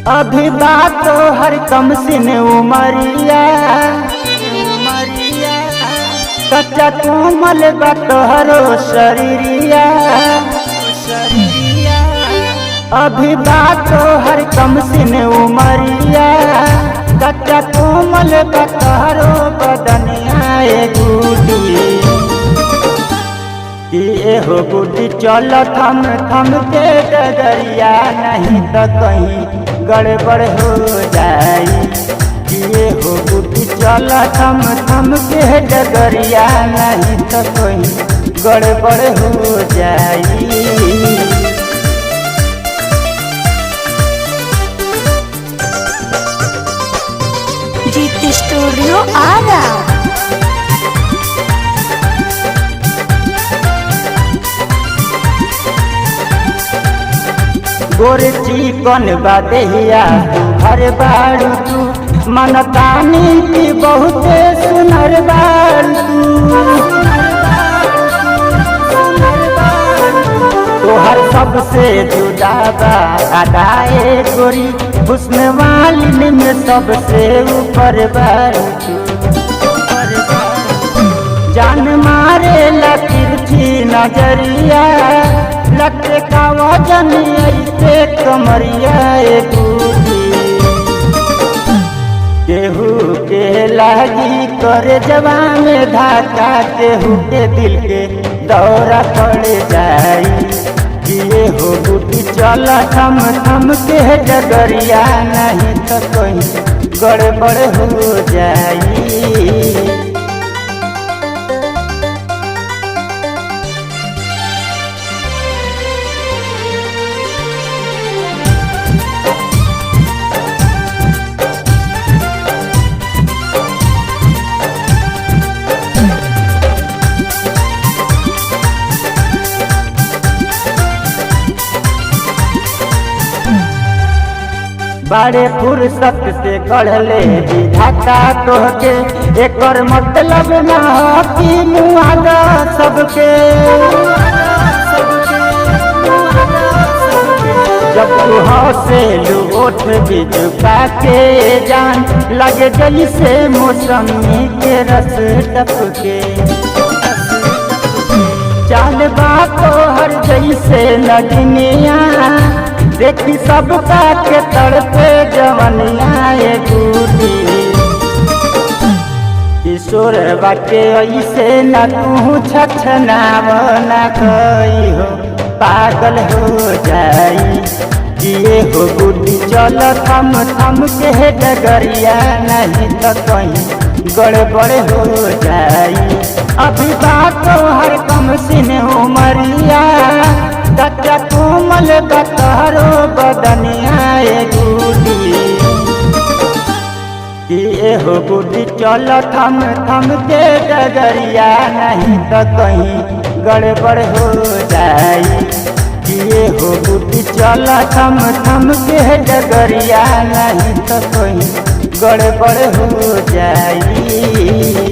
अभी बात तो हर कम सिन उमरिया कच्चा कोमल बतहरो शरीरिया अभी बात तो हर कम सिन उमरिया कच्चा कोमल बतहरो बदनिया गुडी हो गुडी चल थम थम के डगरिया नहीं तो कहीं गड़बड़ हो जाई। ये हो गुडी चल थम थम के डगरिया नहीं तो कहीं गड़बड़ हो जाई। जीत स्टूडियो आरा। गोरे चिकन बादेहिया हर बारू तू मनतानी की बहुते सुनर बारू तोहर सबसे जुदा बा अदाए गोरी हुस्न वालिन में सबसे ऊपर बारू जान मारे ला तिरछी नजरिया लटे का वजन ऐसे कमरिया केहू के लागी करे जवा में धाका केहू के दिल के दौरा पड़ जाई। ये हो गुडी चल थम थम के डगरिया नहीं तो कहीं गड़बड़ हो जाई। बड़े फुर्सत से गढ़ले विधाता तोहके एकर मतलब ना कि मुआदा सबके जब तू हंसेलू ओठ भी झुका के जान लगे जैसे मौसमी के रस टपके चाल बात हर जैसे नगनिया देखी सबका के तड़पे जवनिया गुडी किशोर बाटे ऐसे न तू छछनाव न कही हो पागल हो जाई। ये हो गुडी चल थम थम के डगरिया नहीं तो कहीं गड़बड़ हो जाई। अभी बात हर कम सिन उमरिया कच्चा कोमल बतहरो बदनिया गुडी ये हो गुडी चल थम थम के डगरिया नहीं तो कहीं गड़बड़ हो जाई। ये हो गुडी चल थम थम के डगरिया नहीं तो कहीं गड़बड़ हो जाई।